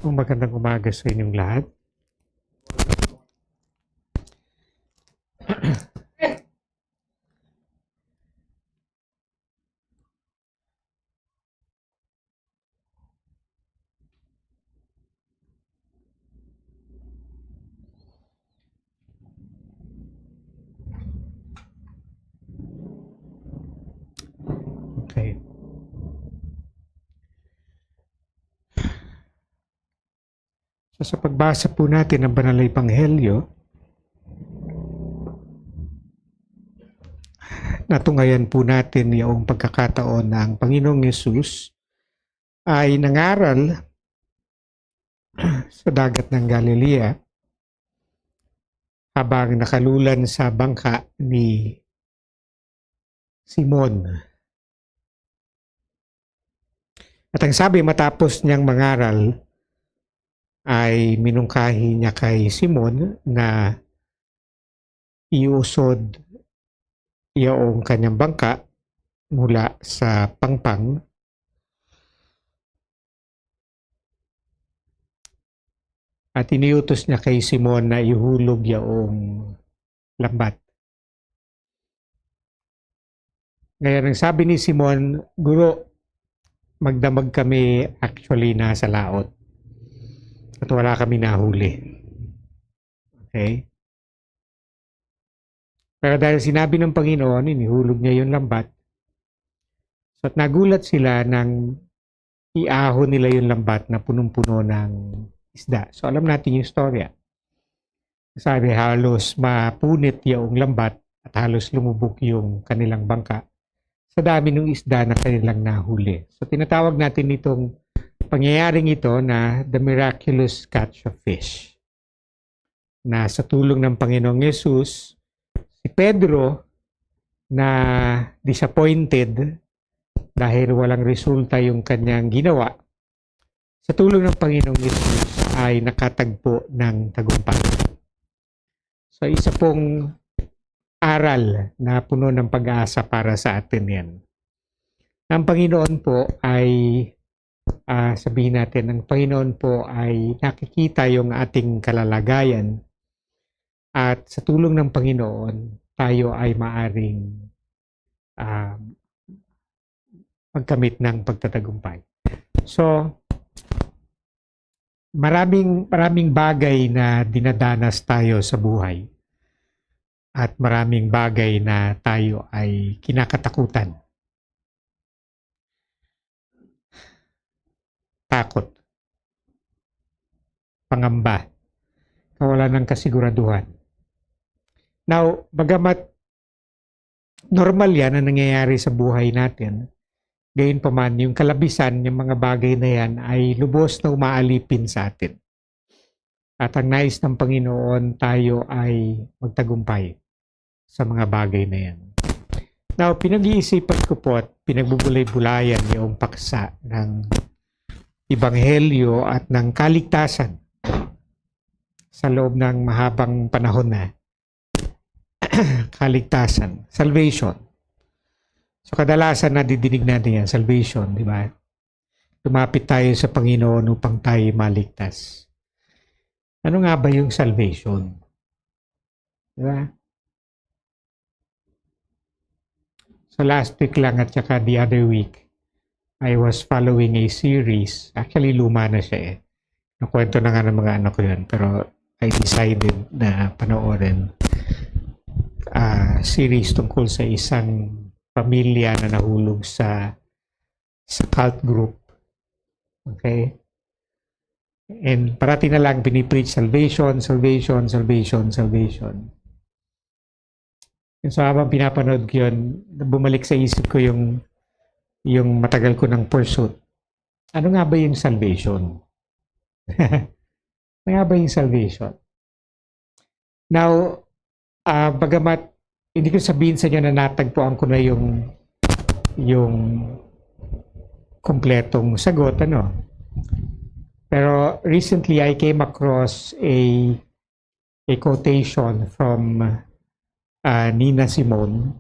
Magandang umaga sa inyong lahat. Okay. So, sa pagbasa po natin ng Banal na Ebanghelyo, natungayan po natin yung pagkakataon na ang Panginoong Yesus ay nangaral sa dagat ng Galilea habang nakalulan sa bangka ni Simon. At ang sabi matapos niyang mangaral ay minungkahi niya kay Simon na iusod yung kanyang bangka mula sa pangpang at iniutos niya kay Simon na ihulog yung lambat. Ngayon, ang sabi ni Simon, Guro, magdamag kami actually nasa laot at wala kami nahuli. Okay? Pero dahil sinabi ng Panginoon, inihulog niya yung lambat. So at nagulat sila nang iahon nila yung lambat na punong-puno ng isda. So alam natin yung storya. Sabi halos mapunit yung lambat at halos lumubog yung kanilang bangka sa dami ng isda na kanilang nahuli. So tinatawag natin itong pangyayaring ito na the miraculous catch of fish. Na sa tulong ng Panginoong Yesus, si Pedro na disappointed dahil walang resulta yung kanyang ginawa, sa tulong ng Panginoong Yesus ay nakatagpo ng tagumpay. So isa pong aral na puno ng pag-asa para sa atin yan. Ang Panginoon po ay, sabihin natin, ang Panginoon po ay nakikita yung ating kalalagayan at sa tulong ng Panginoon, tayo ay maaring magkamit ng pagtatagumpay. So, maraming bagay na dinadanas tayo sa buhay at maraming bagay na tayo ay kinakatakutan. Takot, pangamba, kawalan ng kasiguraduhan. Now, bagamat normal yan na nangyayari sa buhay natin, gayon pa man, yung kalabisan, yung mga bagay na yan ay lubos na umaalipin sa atin. At ang nais ng Panginoon, tayo ay magtagumpay sa mga bagay na yan. Now, pinag-iisipan ko po at pinagbubulay-bulayan yung paksa ng Ebanghelyo at ng kaligtasan sa loob ng mahabang panahon na. Kaligtasan, salvation. So kadalasan nadidinig natin yan, salvation, di ba? Lumapit tayo sa Panginoon upang tayo maligtas. Ano nga ba yung salvation? Di ba? So last week lang at saka the other week, I was following a series. Actually, luma na siya eh. Nakwento na nga ng mga anak ko yun. Pero I decided na panoorin series tungkol sa isang pamilya na nahulog sa cult group. Okay? And parati na lang pinipreach salvation, salvation, salvation, salvation. And so habang pinapanood ko yun, bumalik sa isip ko yung matagal ko ng pursuit. Ano nga ba yung salvation? Ano nga ba yung salvation? Now, bagamat hindi ko sabihin sa inyo na natagpuan ko na yung kompletong sagot, ano? Pero recently I came across a quotation from Nina Simone.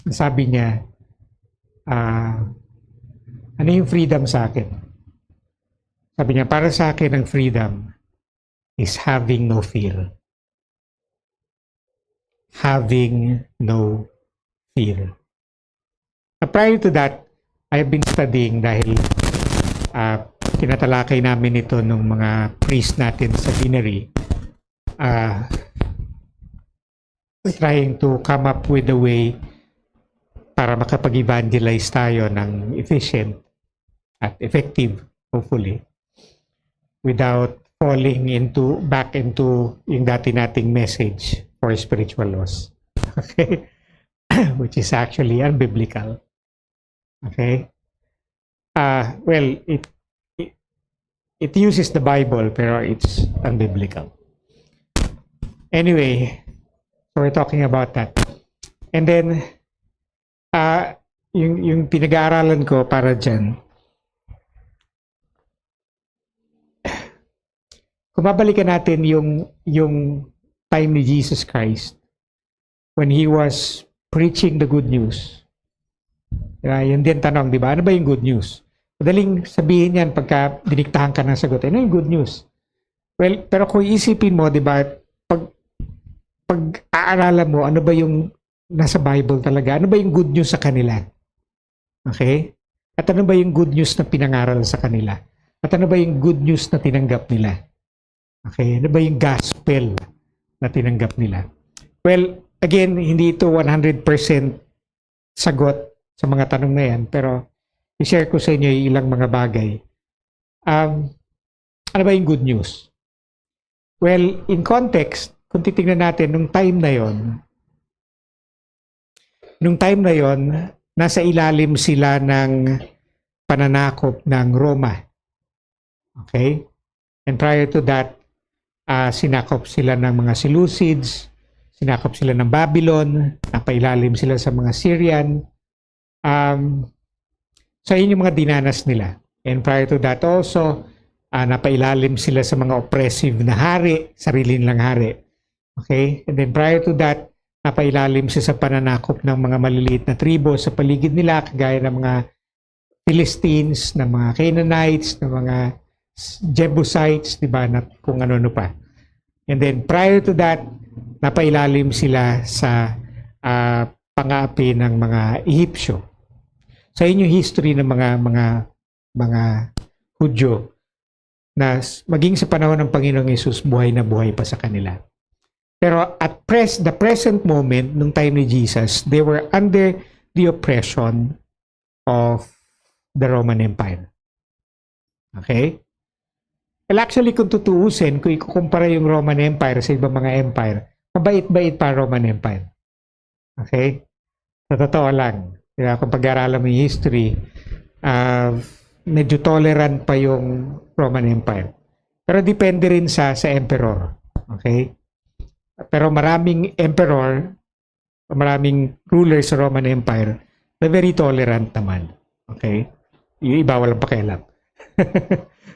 Sabi niya, Ano yung freedom sa akin? Sabi niya, para sa akin ang freedom is having no fear. Having no fear. Prior to that, I've been studying dahil tinatalakay namin ito ng mga priest natin sa Binary. Trying to come up with a way para makapag-evangelize tayo ng efficient at effective, hopefully, without falling back into yung dati nating message for spiritual laws. Okay? Which is actually unbiblical. Okay? Well, it uses the Bible, pero it's unbiblical. Anyway, so we're talking about that. And then, yung pinag-aaralan ko para dyan, kung babalikan natin yung time ni Jesus Christ when He was preaching the good news. Yun din tanong, di ba? Ano ba yung good news? Madaling sabihin yan pagka diniktahan ka ng sagot. Ano yung good news? Well, pero kung isipin mo, di ba, pag-aaralan mo, ano ba yung nasa Bible talaga? Ano ba yung good news sa kanila? Okay? At ano ba yung good news na pinangaral sa kanila? At ano ba yung good news na tinanggap nila? Okay? Ano ba yung gospel na tinanggap nila? Well, again, hindi ito 100% sagot sa mga tanong na yan, pero i-share ko sa inyo yung ilang mga bagay. Ano ba yung good news? Well, in context, kung titignan natin, nung time na yon, nasa ilalim sila ng pananakop ng Roma. Okay? And prior to that, sinakop sila ng mga Seleucids, sinakop sila ng Babylon, napailalim sila sa mga Syrian. So yun yung mga dinanas nila. And prior to that also, napailalim sila sa mga oppressive na hari, sarili nilang hari. Okay? And then prior to that, napailalim sila sa pananakop ng mga maliliit na tribo sa paligid nila, kagaya ng mga Philistines, ng mga Canaanites, ng mga Jebusites, di ba, na kung ano-ano pa. And then prior to that, napailalim sila sa pang-aapi ng mga Ehipsyo. Sa inyo history ng mga Hudyo na maging sa panahon ng Panginoong Yesus, buhay na buhay pa sa kanila. Pero at the present moment, nung time ni Jesus, they were under the oppression of the Roman Empire. Okay? Well, actually, kung tutuusin, kung ikukumpara yung Roman Empire sa ibang mga empire, mabait-bait pa Roman Empire. Okay? Sa totoo lang. Diba? Kung pag-aaralan mo yung history, medyo tolerant pa yung Roman Empire. Pero depende rin sa emperor. Okay? Pero maraming emperor, maraming rulers sa Roman Empire na very tolerant naman. Okay? Yung iba walang pakialam.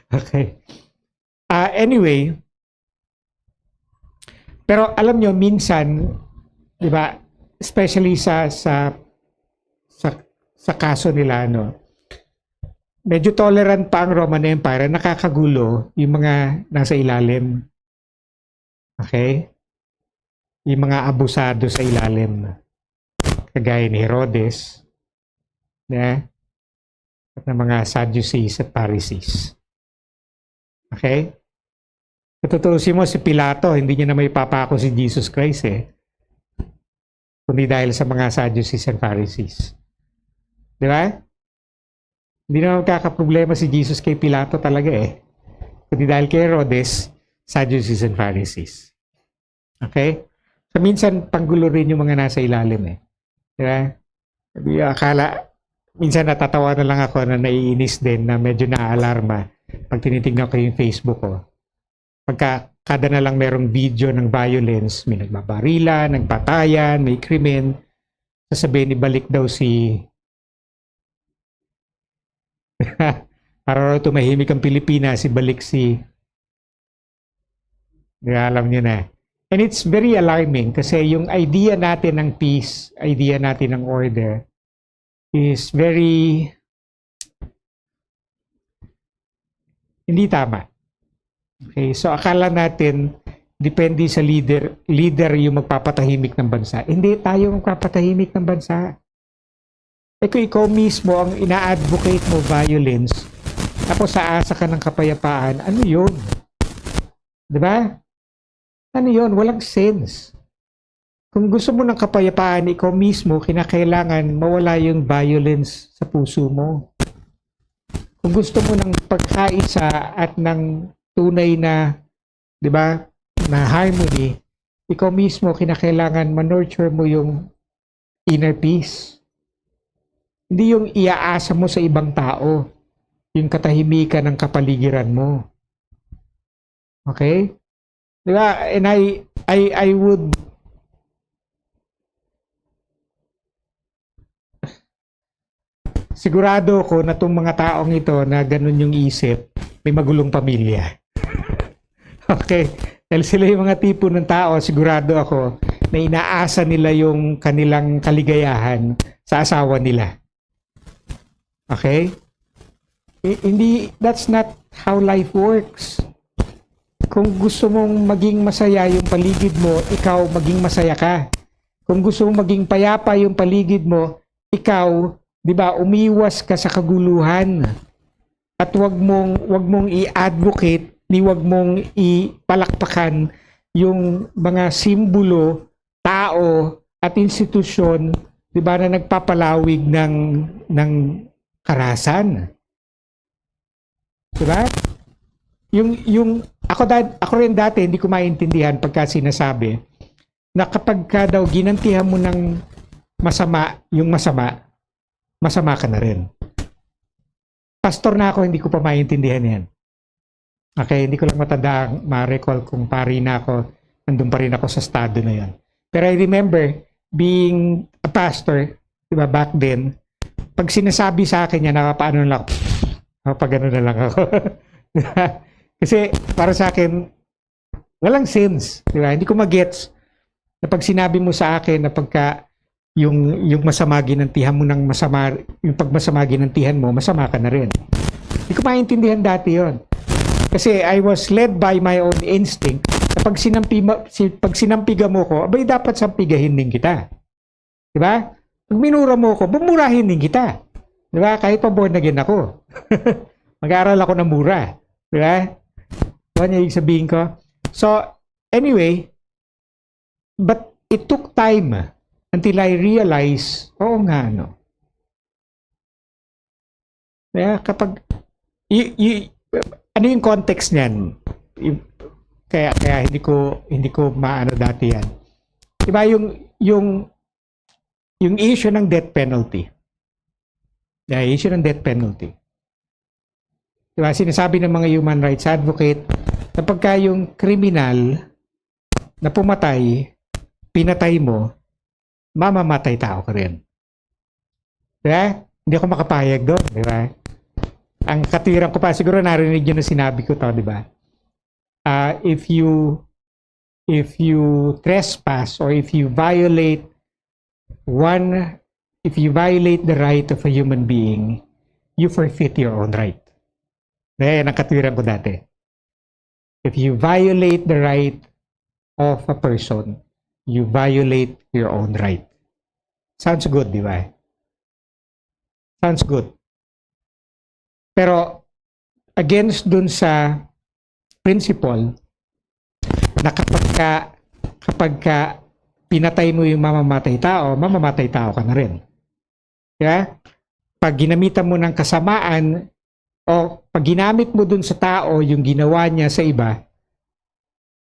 Okay. Anyway, pero alam nyo, minsan, di ba, especially sa kaso nila, no, medyo tolerant pa ang Roman Empire, nakakagulo yung mga nasa ilalim. Okay? Yung mga abusado sa ilalim. Kagaya ni Herodes, at ng mga Sadducees at Pharisees. Okay? Katutusin mo, si Pilato, hindi niya na may papako si Jesus Christ kundi dahil sa mga Sadducees and Pharisees. Di ba? Hindi na magkakaproblema si Jesus kay Pilato talaga kundi dahil kay Herodes, Sadducees and Pharisees. Okay? So minsan, panggulo rin yung mga nasa ilalim Di ba? Akala, minsan natatawa na lang ako na naiinis din na medyo naaalarma pag tinitignan ko yung Facebook ko. Pagka kada na lang merong video ng violence, may nagbabarila, nagpatayan, may krimen, sasabihin ibalik daw si para tumahimik ang Pilipinas, ibalik si alam niyo na. And it's very alarming kasi yung idea natin ng peace, idea natin ng order is very Hindi tama. Okay, so akala natin depende sa leader yung magpapatahimik ng bansa. Hindi tayo magpapatahimik ng bansa. Eh kung ikaw mismo ang ina-advocate mo violence, tapos aasa ka ng kapayapaan, ano yun? Diba? Ano yun? Walang sense. Kung gusto mo ng kapayapaan, ikaw mismo, kinakailangan mawala yung violence sa puso mo. Kung gusto mo ng pagkaisa at ng tunay na, di ba, na harmony, ikaw mismo kinakailangan ma-nurture mo yung inner peace. Hindi yung iaasa mo sa ibang tao, yung katahimikan ng kapaligiran mo. Okay? Di ba? And I would sigurado ko na itong mga taong ito na ganun yung isip, may magulong pamilya. Okay? Dahil sila yung mga tipo ng tao, sigurado ako, na inaasa nila yung kanilang kaligayahan sa asawa nila. Okay? Hindi, that's not how life works. Kung gusto mong maging masaya yung paligid mo, ikaw maging masaya ka. Kung gusto mong maging payapa yung paligid mo, ikaw, di ba, umiwas ka sa kaguluhan. At wag mong i-advocate, wag mong ipalakpakan yung mga simbolo, tao at institusyon, di ba, na nagpapalawig ng karahasan. Di ba? Ako rin dati hindi ko maintindihan pagka sinasabi na kapag ka daw ginantihan mo ng masama, yung masama ka na rin. Pastor na ako, hindi ko pa maintindihan yan. Okay, hindi ko lang matanda, ma-recall kung pari na ako, nandun pa rin ako sa estado na yan. Pero I remember being a pastor, di ba, back then, pag sinasabi sa akin yan, nakapaano lang ako, pag ano na lang ako. Kasi para sa akin, walang sense, di ba? Hindi ko magets na pag sinabi mo sa akin na pagka yung masama ginantihan mo ng masama, yung pagmasama ginantihan mo, masama ka na rin. Hindi ko maintindihan dati yon. Kasi I was led by my own instinct na pag sinampiga mo ko, abay dapat sampigahin din kita. Di ba? Pag minura mo ko, bumurahin din kita. Di ba? Kahit pa born again ako. Mag-aaral ako ng mura. Di ba? Ano yung sabihin ko? So, anyway, but it took time until I realized, oo nga, no. Kaya kapag, ano yung context niyan? Kaya hindi ko maano dati yan. Diba yung issue ng death penalty. Yeah, issue ng death penalty. Diba, sinasabi ng mga human rights advocate na pagka yung kriminal na pumatay, pinatay mo, mamamatay tao ka rin. Diba? Hindi ako makapayag doon. Diba? Ang katwiran ko pa, siguro narinig yun na sinabi ko to, diba? If you trespass or if you violate the right of a human being, you forfeit your own right. Yan ang katwiran ko dati. If you violate the right of a person, you violate your own right. Sounds good, di ba? Sounds good. Pero against dun sa principle na kapag ka pinatay mo yung mamamatay tao ka na rin. Diba? Pag ginamitan mo ng kasamaan o pag ginamit mo dun sa tao yung ginawa niya sa iba,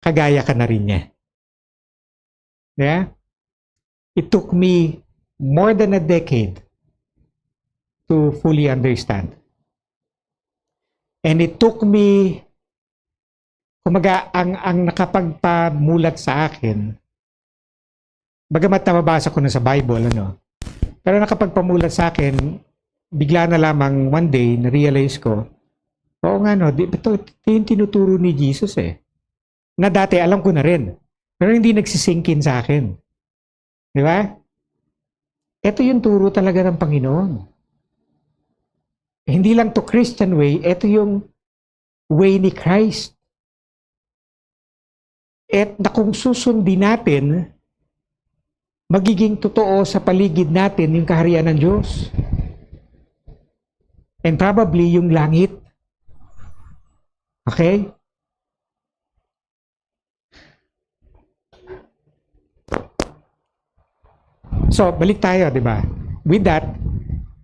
kagaya ka na rin niya. Yeah? It took me more than a decade to fully understand. And it took me, kumaga, ang nakapagpamulat sa akin, bagamat nababasa ko na sa Bible, pero nakapagpamulat sa akin, bigla na lamang one day, na-realize ko, oo nga ito yung tinuturo ni Jesus na dati alam ko na rin. Pero hindi nagsisinkin sa akin. Di ba? Ito yung turo talaga ng Panginoon. Hindi lang to Christian way, ito yung way ni Christ. At na kung susundin natin, magiging totoo sa paligid natin yung kaharian ng Diyos. And probably yung langit. Okay? So, balik tayo, di ba? With that,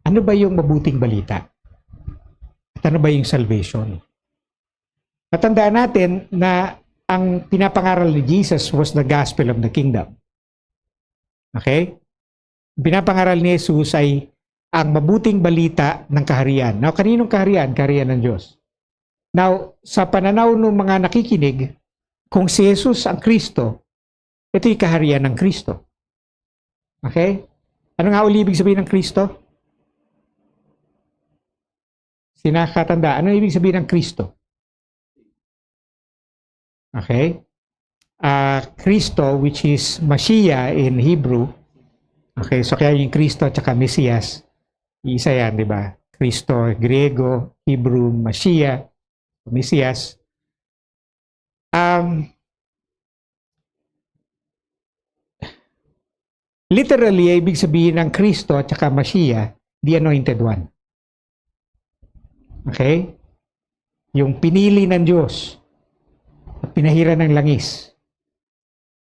ano ba yung mabuting balita? At ano ba yung salvation? Matandaan natin na ang pinapangaral ni Jesus was the gospel of the kingdom. Okay? Pinapangaral ni Jesus ay ang mabuting balita ng kaharian. Now, kaninong kaharian? Kaharian ng Diyos. Now, sa pananaw ng mga nakikinig, kung si Jesus ang Kristo, ito yung kaharian ng Kristo. Okay? Ano nga uli ibig sabihin ng Kristo? Sinakatanda. Ano ibig sabihin ng Kristo? Okay? Kristo, which is Mashiach in Hebrew. Okay, so kaya yung Kristo at saka Mesias, isa yan, di ba? Kristo, Griego, Hebrew, Mashiach, Mesias. Literally, ibig sabihin ng Kristo at saka Mashiach, the Anointed One. Okay? Yung pinili ng Diyos at pinahiran ng langis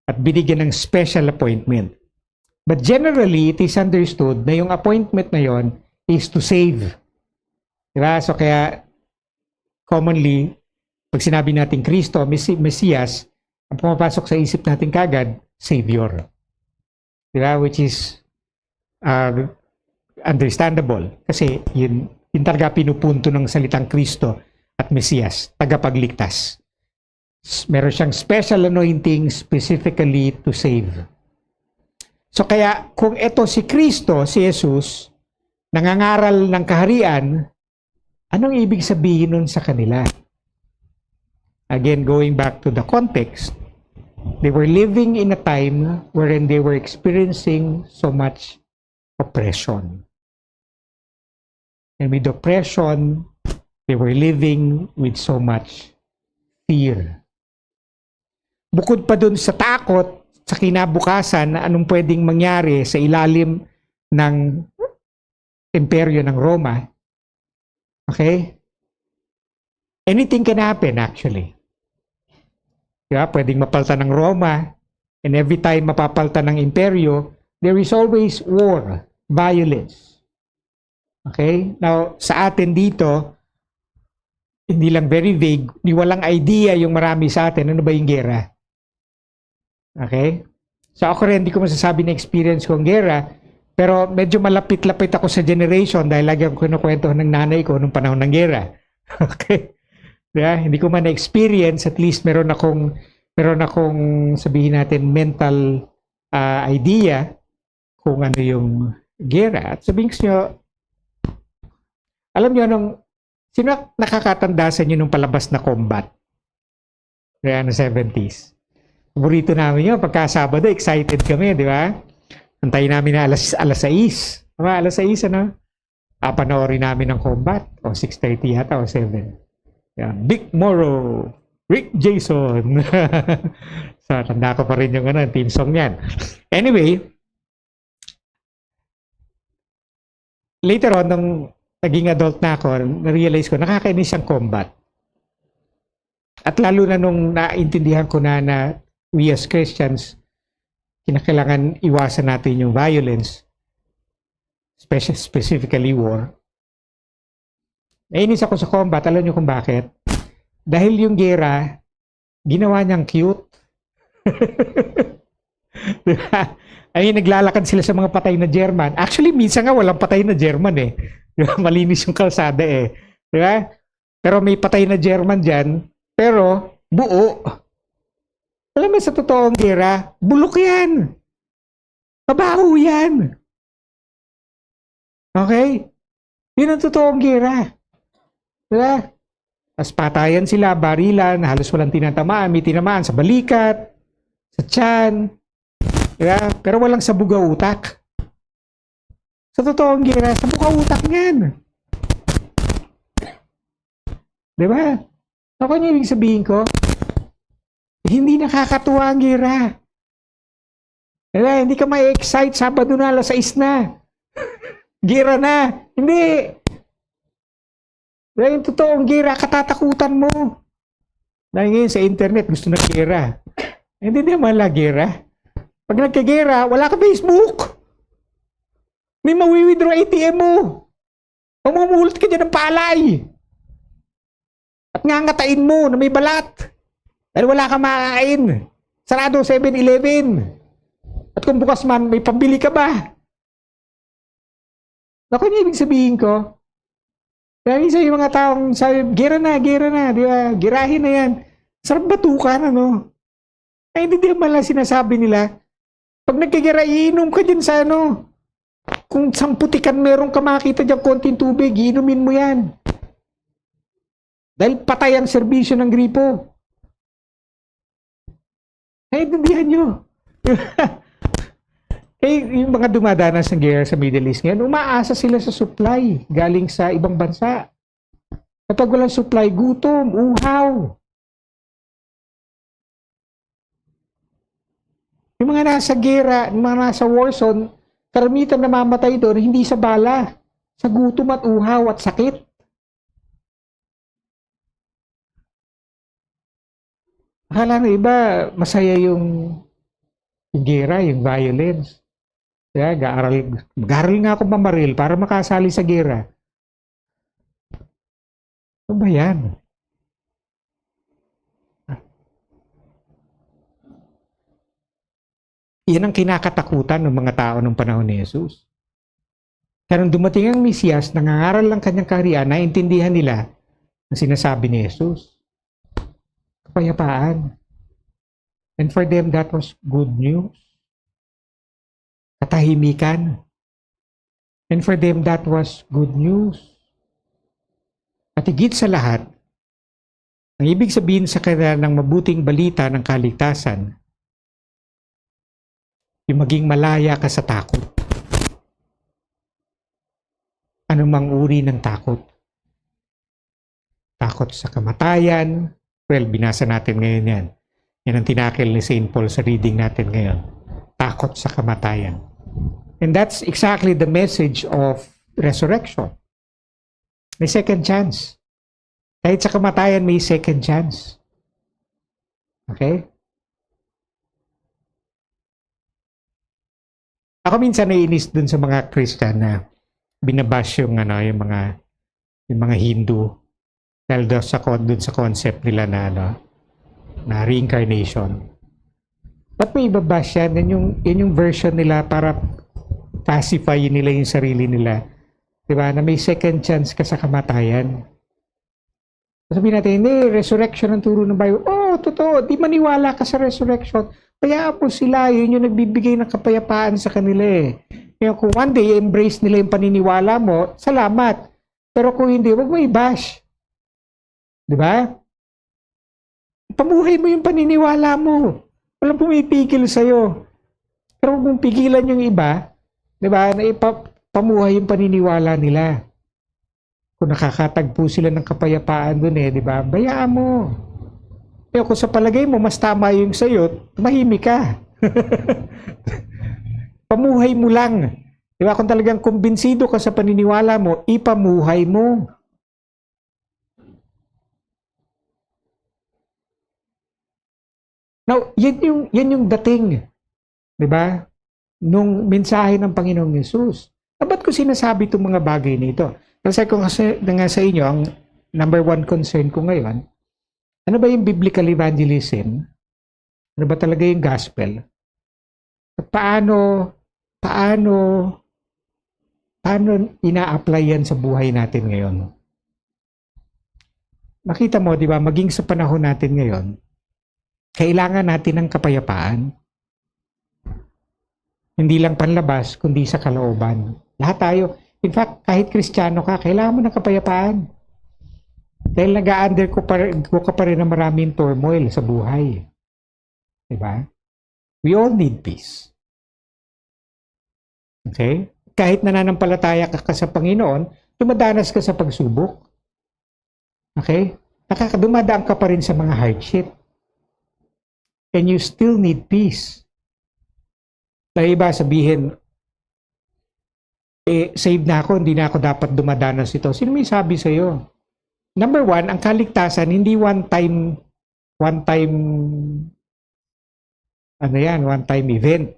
at binigyan ng special appointment. But generally, it is understood na yung appointment na yon is to save. Diba? So kaya, commonly, pag sinabi natin Kristo, Mesias, ang pumapasok sa isip natin kagad, Savior. Diba? Which is understandable. Kasi yun talaga pinupunto ng salitang Kristo at Mesias, tagapagligtas. Meron siyang special anointing specifically to save. So kaya kung ito si Kristo, si Jesus, nangangaral ng kaharian, anong ibig sabihin nun sa kanila? Again, going back to the context, they were living in a time wherein they were experiencing so much oppression. And with oppression, they were living with so much fear. Bukod pa dun sa takot, sa kinabukasan na anong pwedeng mangyari sa ilalim ng imperyo ng Roma, okay? Anything can happen actually. Diba? Pwedeng mapaltan ng Roma, and every time mapapaltan ng imperyo, there is always war, violence. Okay? Now, sa atin dito, hindi lang very vague, walang idea yung marami sa atin, ano ba yung gera? Okay? So ako rin, hindi ko masasabi na experience ko ang gera, pero medyo malapit-lapit ako sa generation dahil lagi akong kinukwento ng nanay ko nung panahon ng gera. Okay? Yeah, hindi ko man na-experience, at least meron akong sabihin natin mental idea kung ano yung gera. At sabihin nyo, alam nyo, sino nakakatanda sa inyo nung palabas na Combat? Kaya na 70s. Paborito namin yun. Pagka Sabado, excited kami, di ba? Antayin namin na alas 6. Diba? Alas 6, ano? Panoorin namin ng Combat. O 6:30 yata o 7. Yan. Dick Morrow. Rick Jason. So, tanda ko pa rin yung team song yan. Anyway, later on, nung naging adult na ako, na-realize ko, nakakainis siyang Combat. At lalo na nung naintindihan ko na we as Christians, kinakailangan iwasan natin yung violence, specifically war. Nainis ako sa Combat. Alam niyo kung bakit? Dahil yung gera, ginawa niyang cute. Diba? Ay, naglalakad sila sa mga patay na German. Actually, minsan nga walang patay na German eh. Diba? Malinis yung kalsada eh. Diba? Pero may patay na German dyan, pero buo. Alam mo, sa totoong gera, bulok yan. Mabaho yan. Okay? Yun ang totoong gera. Diba? As patayan sila, barilan, halos walang tinatamaan, may tinamaan sa balikat, sa tiyan, diba? Pero walang sa buga utak. Sa totoong gera, sa buga utak niyan. Diba? Ako niyo ibig sabihin ko, hindi nakakatuwa ang gera. Hindi ka ma-excite, Sabado na, alas 6 na. Gira na. Hindi. Yung totoong gira, katatakutan mo. Dahil ngayon sa internet, gusto na gira. Hindi naman la gira. Pag nagkagera, wala ka Facebook. May mawi-withdraw ATM mo. Mamumulot ka dyan ng palay. At ngangatain mo na may balat. Dahil wala ka makakain. Sarado 7-Eleven. At kung bukas man, may pambili ka ba? Ako niya ibig sabihin ko. Dahil sa mga taong sabi, gira na, di ba? Girahin na yan. Sarap batukan, ano? Ay, hindi naman lang sinasabi nila. Pag nagkagira, iinom ka dyan sa ano. Kung samputikan meron ka makita dyan konting tubig, iinumin mo yan. Dahil patay ang serbisyo ng gripo. Ay, intindihan nyo. Eh, yung mga dumadanas ng gera sa Middle East ngayon, umaasa sila sa supply galing sa ibang bansa. Kapag walang supply, gutom, uhaw. Yung mga nasa gera, yung mga nasa war zone, karamitan namamatay doon, hindi sa bala, sa gutom at uhaw at sakit. Akala ng iba, masaya yung gera, yung violence. Kaya mag-aaral nga ako mamaril para makasali sa gera. Ano ba yan? Yan ang kinakatakutan ng mga tao ng panahon ni Jesus. Kaya nung dumating ang Mesiyas, nangangaral lang kanyang kaharian, naintindihan nila ang sinasabi ni Jesus. Kapayapaan. And for them, that was good news. Katahimikan. And for them, that was good news. At higit sa lahat, ang ibig sabihin sa kanila ng mabuting balita ng kaligtasan, yung maging malaya ka sa takot. Anumang uri ng takot. Takot sa kamatayan. Well, binasa natin ngayon yan. Yan ang tinakil ni St. Paul sa reading natin ngayon. Takot sa kamatayan. And that's exactly the message of resurrection. May second chance. Kahit sa kamatayan, may second chance. Okay? Ako minsan naiinis dun sa mga Christian na binabash yung mga Hindu dahil dun sa concept nila na reincarnation. Ba't may ibabash yan? Yan yung version nila para pacify nila yung sarili nila. Diba? Na may second chance ka sa kamatayan. Sabihin natin, hindi, resurrection ang turo ng Bible. Oh, totoo, di maniwala ka sa resurrection. Kaya po sila, yun yung nagbibigay ng kapayapaan sa kanila eh. Kaya kung one day, embrace nila yung paniniwala mo, salamat. Pero kung hindi, wag mo i-bash. Diba? Pamuhay mo yung paniniwala mo. Walang pumipigil sa'yo. Pero kung pigilan yung iba, diba, na pamuhay yung paniniwala nila. Kung nakakatagpo sila ng kapayapaan dun diba, bayaan mo. Pero kung sa palagay mo, mas tama yung sa'yo, mahimik ka. Pamuhay mo lang. Diba, kung talagang kumbinsido ka sa paniniwala mo, ipamuhay mo. Now, yan yung dating, di ba? Nung mensahe ng Panginoong Yesus. Ba't ko sinasabi itong mga bagay na ito? Kasi kung nga sa inyo, ang number one concern ko ngayon, ano ba yung biblical evangelism? Ano ba talaga yung gospel? At paano ina-apply yan sa buhay natin ngayon? Makita mo, di ba, maging sa panahon natin ngayon, kailangan natin ng kapayapaan. Hindi lang panlabas, kundi sa kalooban. Lahat tayo. In fact, kahit Kristiyano ka, kailangan mo ng kapayapaan. Dahil nag-a-under ko ka pa rin ng maraming turmoil sa buhay. Diba? We all need peace. Okay? Kahit nananampalataya ka sa Panginoon, dumadanas ka sa pagsubok. Okay? dumadaan ka pa rin sa mga hardship. And you still need peace. Dahil iba sabihin, save na ako, hindi na ako dapat dumadanas ito. Sino may sabi sa'yo? Number one, ang kaligtasan, hindi one time event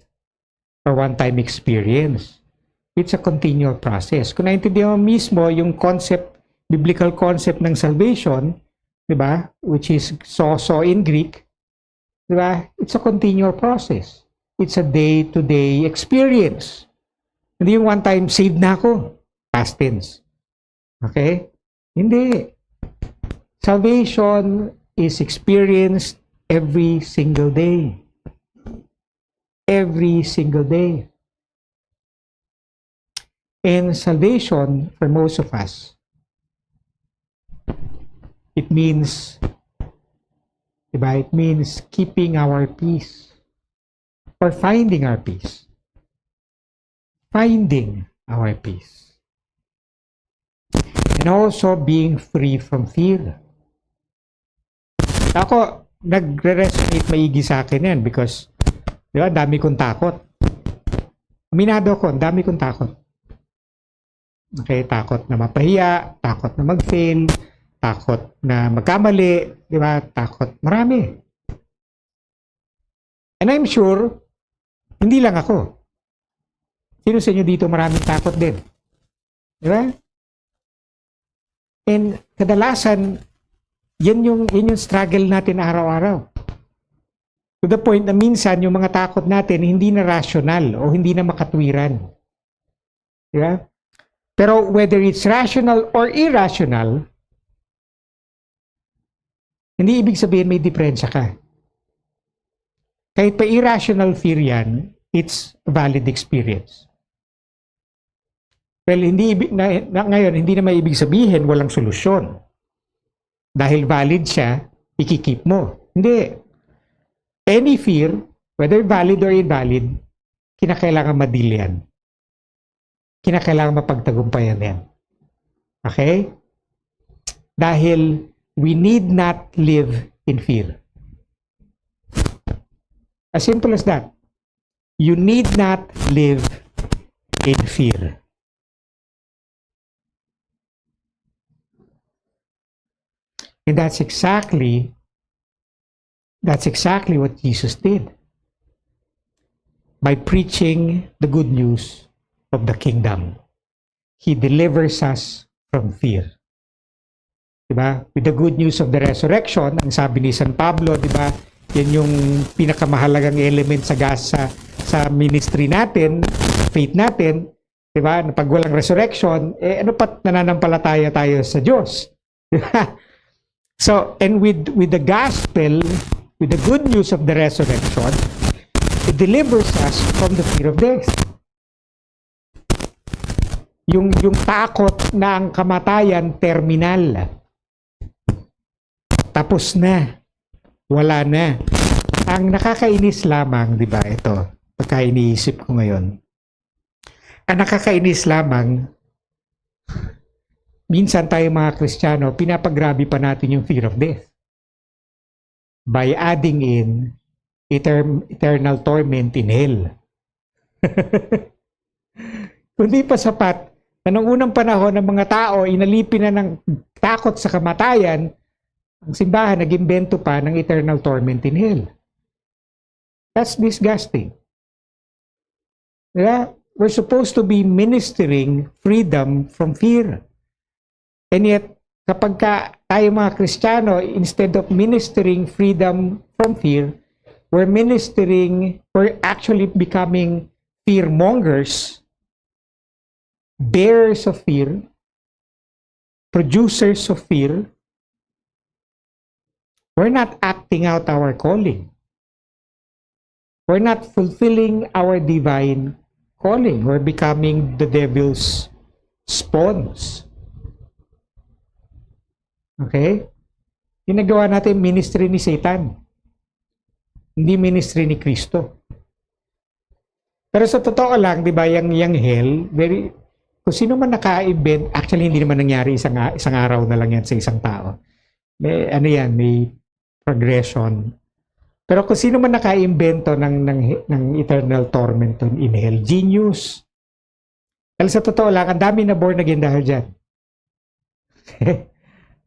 or one-time experience. It's a continual process. Kung naintindihan mo mismo yung biblical concept ng salvation, di ba? Which is so in Greek, di ba? It's a continual process. It's a day-to-day experience. Hindi yung one time, saved na ako. Past tense. Okay? Hindi. Salvation is experienced every single day. Every single day. And salvation, for most of us, it means, diba? It means keeping our peace or finding our peace. Finding our peace. And also being free from fear. Ako, nagre-resonate maigi sa akin yan because, di ba, dami kong takot. Aminado ko, dami kong takot. Okay, takot na mapahiya, takot na mag-fail, takot na magkamali, di ba? Takot, marami. And I'm sure, hindi lang ako. Sino sa inyo dito maraming takot din? Di ba? And kadalasan, yan yung struggle natin araw-araw. To the point na minsan yung mga takot natin hindi na rational o hindi na makatwiran. Di ba? Pero whether it's rational or irrational, hindi ibig sabihin may diferensya ka. Kahit pa irrational fear yan, it's a valid experience. Well, ngayon, hindi na may ibig sabihin walang solusyon. Dahil valid siya, ikikip mo. Hindi. Any fear, whether valid or invalid, kinakailangan ma-deal yan. Kinakailangan mapagtagumpayan yan. Okay? Dahil we need not live in fear. As simple as that. You need not live in fear. And that's exactly what Jesus did. By preaching the good news of the kingdom, He delivers us from fear. Diba? With the good news of the resurrection, ang sabi ni San Pablo, diba, yan yung pinakamahalagang element sa ministry natin, faith natin, diba? Na pag walang resurrection, ano pat nananampalataya tayo sa Diyos? Diba? So, and with the gospel, with the good news of the resurrection, it delivers us from the fear of death. Yung takot na ang kamatayan terminal. Tapos na. Wala na. Ang nakakainis lamang, di ba, ito, pagka iniisip ko ngayon. Ang nakakainis lamang, minsan tayo mga Kristiyano, pinapagrabe pa natin yung fear of death by adding in eternal torment in hell. Kundi pa sapat na nung unang panahon ng mga tao, inalipin na ng takot sa kamatayan, ang simbahan nag-imbento pa ng eternal torment in hell. That's disgusting. Diba? We're supposed to be ministering freedom from fear. And yet, kapag tayo mga Kristiyano, instead of ministering freedom from fear, we're actually becoming fearmongers, bearers of fear, producers of fear. We're not acting out our calling. We're not fulfilling our divine calling. We're becoming the devil's spawns. Okay? Ginagawa natin ministry ni Satan. Hindi ministry ni Kristo. Pero sa totoo lang, di ba, yung hell, kung sino man naka-invent, actually hindi naman nangyari isang araw na lang yan sa isang tao. May, ano yan, may progression. Pero kung sino man nakaimbento ng eternal torment in hell, genius. Dahil sa totoo lang, ang dami na born again dahil dyan.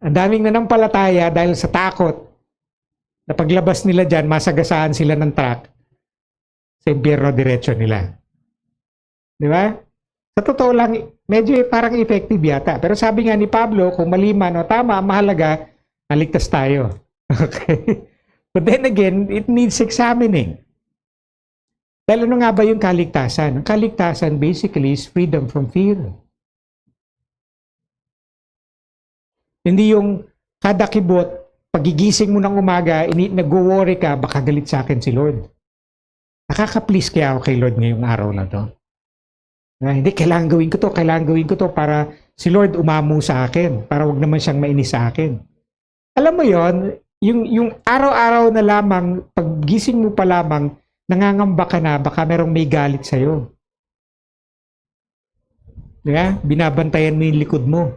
Ang daming nanampalataya dahil sa takot na paglabas nila dyan, masagasaan sila ng truck sa impyerno diretso nila. Di ba? Sa totoo lang, medyo parang effective yata. Pero sabi nga ni Pablo, kung mali man o tama, mahalaga, naligtas tayo. Okay? But then again, it needs examining. Dahil ano nga ba yung kaligtasan? Ang kaligtasan basically is freedom from fear. Hindi yung kada kibot, pagigising mo ng umaga, nag-worry ka, baka galit sa akin si Lord. Nakaka-please kaya ako kay Lord ngayong araw na to. Na, hindi, kailangan gawin ko to para si Lord umamo sa akin, para wag naman siyang mainis sa akin. Alam mo yon, yung araw-araw na lamang, paggising mo pa lamang, nangangamba ka na, baka merong may galit sa'yo. Diba? Binabantayan mo yung likod mo.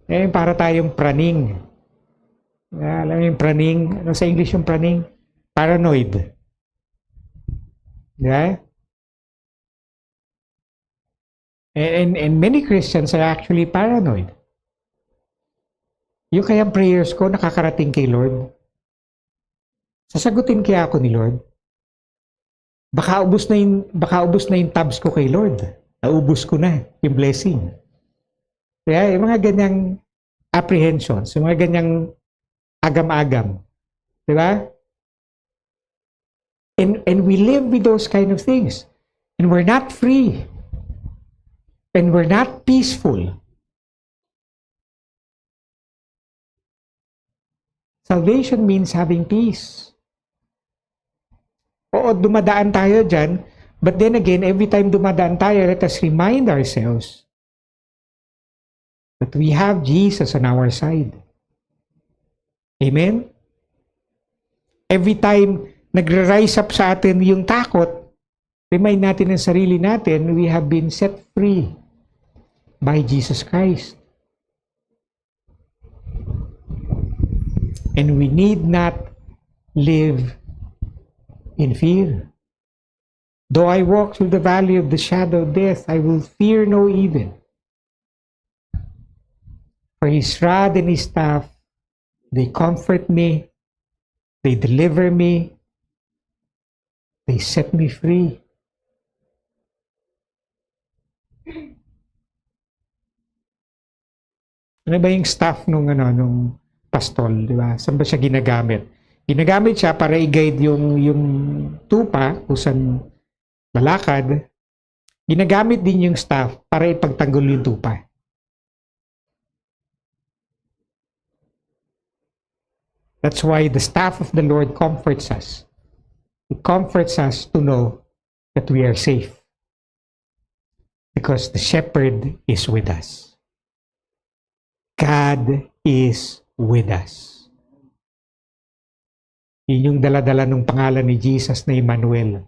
Eh, para tayong praning. Alam mo yung praning? Ano sa English yung praning? Paranoid. Yeah? And many Christians are actually paranoid. Yung kayang prayers ko nakakarating kay Lord. Sasagutin kaya ako ni Lord. Baka ubos na yung tabs ko kay Lord. Naubos ko na yung blessing. Kaya yung mga ganyang apprehensions, yung mga ganyang agam-agam. Diba? And we live with those kind of things. And we're not free. And we're not peaceful. Salvation means having peace. Oo, dumadaan tayo dyan. But then again, every time dumadaan tayo, let us remind ourselves that we have Jesus on our side. Amen? Every time nagre-rise up sa atin yung takot, remind natin ng sarili natin, we have been set free by Jesus Christ. And we need not live in fear. Though I walk through the valley of the shadow of death, I will fear no evil. For his rod and his staff, they comfort me, they deliver me, they set me free. Ano ba yung staff nung pastol, di ba? Saan ba siya ginagamit? Ginagamit siya para i-guide yung tupa kung saan lalakad. Ginagamit din yung staff para ipagtanggol yung tupa. That's why the staff of the Lord comforts us. It comforts us to know that we are safe. Because the shepherd is with us. God is with us. Yun yung dala-dala ng pangalan ni Jesus na Emmanuel.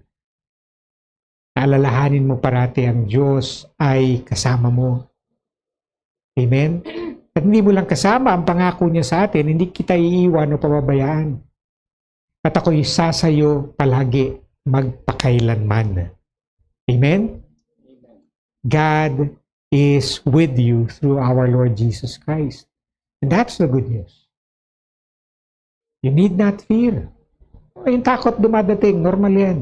Alalahanin mo parati ang Diyos ay kasama mo. Amen? At hindi mo lang kasama ang pangako niya sa atin, hindi kita iiwan o pababayaan. At ako'y sasayo palagi magpakailanman. Amen? God is with you through our Lord Jesus Christ. And that's the good news. You need not fear. Yung takot dumadating, normal yan.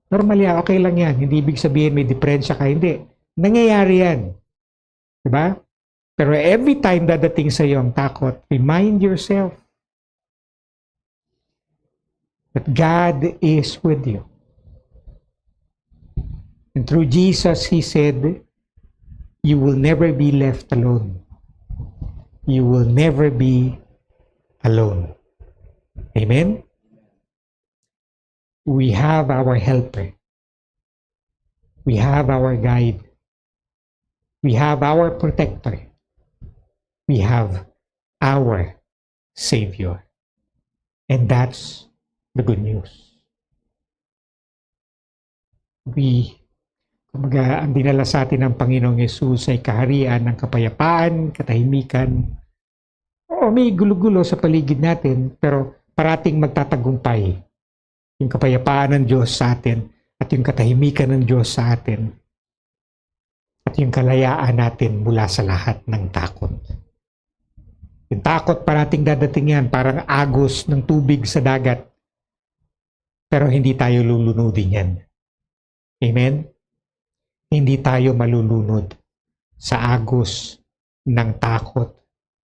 Normal yan, okay lang yan. Hindi ibig sabihin may diferensya ka, hindi. Nangyayari yan. Diba? Pero every time dadating sa iyo ang takot, remind yourself that God is with you. And through Jesus, He said, you will never be left alone. You will never be alone. Amen? We have our helper. We have our guide. We have our protector. We have our Savior. And that's the good news. Kumbaga, ang dinala sa atin ng Panginoong Yesus ay kaharian ng kapayapaan, katahimikan. Oo, may gulo-gulo sa paligid natin, pero parating magtatagumpay yung kapayapaan ng Diyos sa atin at yung katahimikan ng Diyos sa atin at yung kalayaan natin mula sa lahat ng takot. Yung takot parating dadating yan, parang agos ng tubig sa dagat, pero hindi tayo lulunodin yan. Amen? Hindi tayo malulunod sa agos ng takot,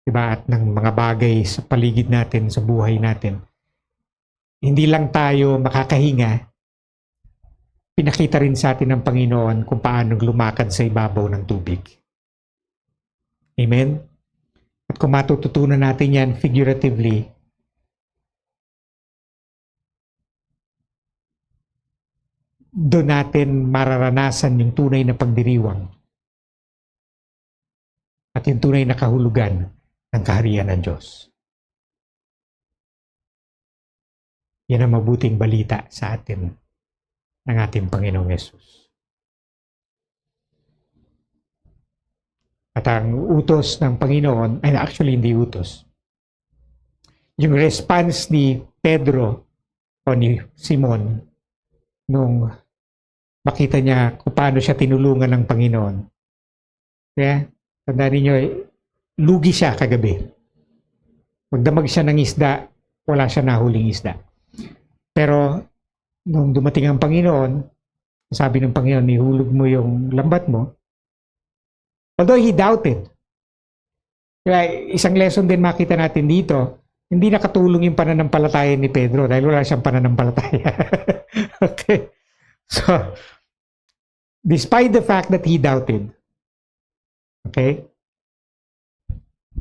diba? At ng mga bagay sa paligid natin, sa buhay natin. Hindi lang tayo makakahinga, pinakita rin sa atin ng Panginoon kung paano lumakad sa ibabaw ng tubig. Amen? At kung matututunan natin yan figuratively, doon natin mararanasan yung tunay na pagdiriwang at yung tunay na kahulugan ng kaharian ng Diyos. Yan ang mabuting balita sa atin ng ating Panginoong Yesus. At ang utos ng Panginoon, ay actually hindi utos, yung response ni Pedro o ni Simon nung makita niya kung paano siya tinulungan ng Panginoon. Kaya, tandaan ninyo, lugi siya kagabi. Magdamag siya ng isda, wala siya nahuling isda. Pero, nung dumating ang Panginoon, sabi ng Panginoon, ihulog mo yung lambat mo. Although he doubted. Kaya, isang lesson din makita natin dito, hindi nakatulong yung pananampalataya ni Pedro dahil wala siyang pananampalataya. Okay? So, despite the fact that he doubted, okay?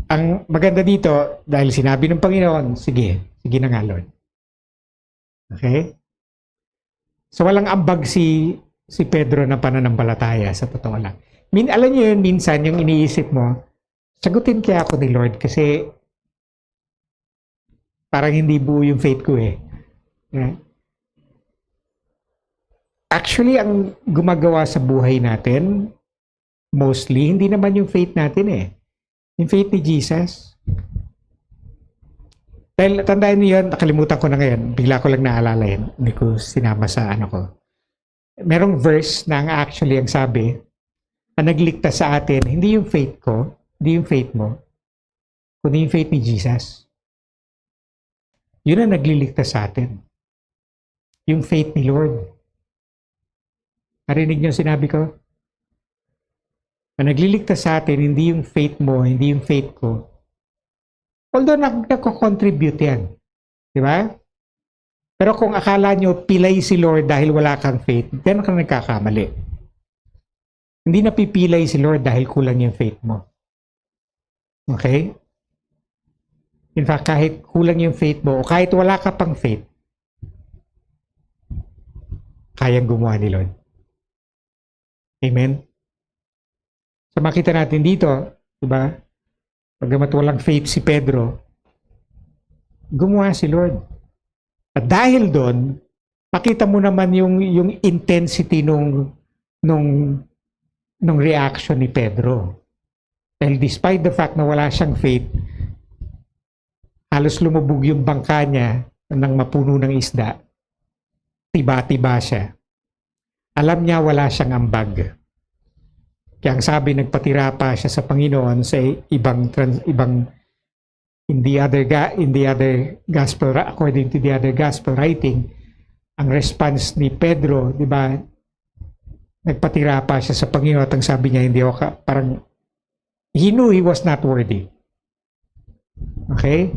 Ang maganda dito, dahil sinabi ng Panginoon, sige na nga Lord. Okay? So, walang ambag si Pedro na pananampalataya sa totoo lang. Alam niyo yun, minsan yung iniisip mo, sagutin kaya ako ni Lord kasi parang hindi buo yung faith ko eh. Yeah. Actually, ang gumagawa sa buhay natin, mostly, hindi naman yung faith natin eh. Yung faith ni Jesus. Dahil, tandaan niyo yun, nakalimutan ko na ngayon, bigla ko lang naalala yun, hindi ko sinama sa ano ko. Merong verse na actually ang sabi, ang nagligtas sa atin, hindi yung faith ko, hindi yung faith mo, kundi yung faith ni Jesus. Yun ang nagliligtas sa atin. Yung faith ni Lord. Narinig niyo sinabi ko? Ang nagliligtas sa atin, hindi yung faith mo, hindi yung faith ko. Although nagko-contribute yan. Di ba? Pero kung akala nyo pilay si Lord dahil wala kang faith, then ka nagkakamali. Hindi napipilay si Lord dahil kulang yung faith mo. Okay? In fact, kahit kulang yung faith mo, o kahit wala ka pang faith, kayang gumawa ni Lord. Amen? So makita natin dito, diba? Pagamat walang faith si Pedro, gumawa si Lord. At dahil doon, makita mo naman yung intensity nung reaction ni Pedro. Dahil despite the fact na wala siyang faith, halos lumubog yung bangka niya ng mapuno ng isda. Tiba-tiba siya. Alam niya wala siyang ambag. Kaya ang sabi, nagpatira pa siya sa Panginoon sa ibang in the other gospel, according to the other gospel writing, ang response ni Pedro, di ba, nagpatira pa siya sa Panginoon at ang sabi niya, hindi ako parang, he knew he was not worthy. Okay?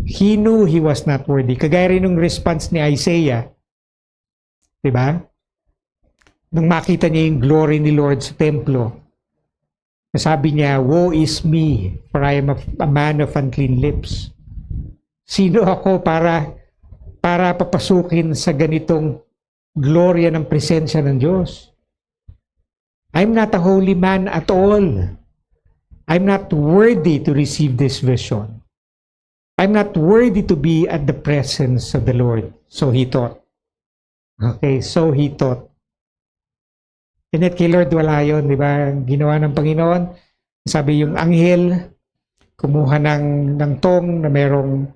He knew he was not worthy. Kagaya rin ng response ni Isaiah, di ba? Nung makita niya yung glory ni Lord sa templo, sabi niya, woe is me, for I am a man of unclean lips. Sino ako para papasukin sa ganitong gloria ng presensya ng Diyos? I'm not a holy man at all. I'm not worthy to receive this vision. I'm not worthy to be at the presence of the Lord. So he thought. Okay, so he thought. And yet kay Lord wala yun, di ba? Ang ginawa ng Panginoon, sabi yung anghel, kumuha ng tong na merong,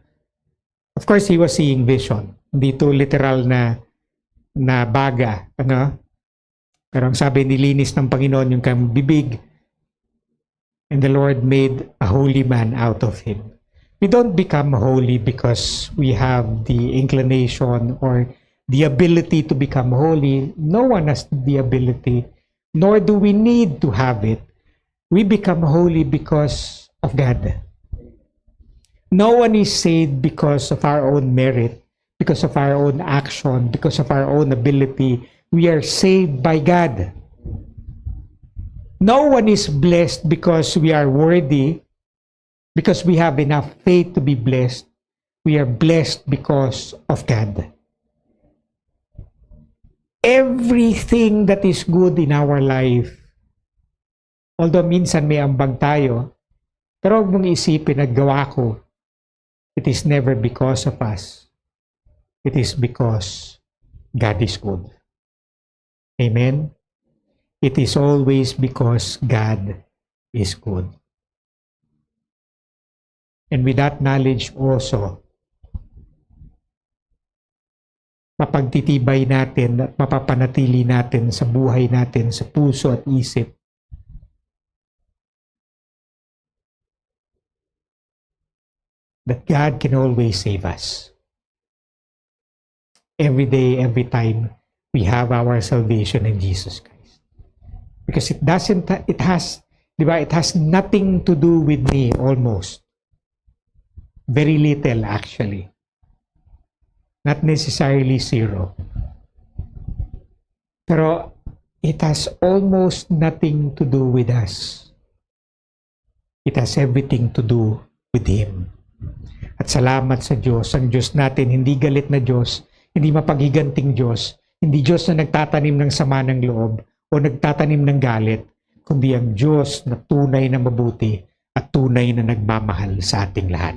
of course, he was seeing vision. Hindi to literal na baga, ano? Pero ang sabi, nilinis ng Panginoon yung kanyang bibig, and the Lord made a holy man out of him. We don't become holy because we have the inclination or the ability to become holy. No one has the ability, nor do we need to have it. We become holy because of God. No one is saved because of our own merit, because of our own action, because of our own ability. We are saved by God. No one is blessed because we are worthy, because we have enough faith to be blessed. We are blessed because of God. Everything that is good in our life, although minsan may ambag tayo, pero huwag mong isipin na gawa ko, it is never because of us. It is because God is good. Amen? It is always because God is good. And with that knowledge also, mapagtitibay natin at mapapanatili natin sa buhay natin, sa puso at isip, that God can always save us. Every day, every time, we have our salvation in Jesus Christ. Because it has nothing to do with me almost. Very little actually. Not necessarily zero. Pero it has almost nothing to do with us. It has everything to do with Him. At salamat sa Diyos. Ang Diyos natin, hindi galit na Diyos, hindi mapaghiganting Diyos, hindi Diyos na nagtatanim ng sama ng loob o nagtatanim ng galit, kundi ang Diyos na tunay na mabuti at tunay na nagmamahal sa ating lahat.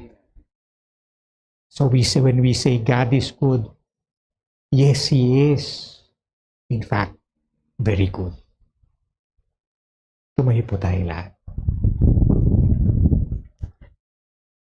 So when we say God is good, yes, He is. In fact, very good. Tumayo po tayong lahat.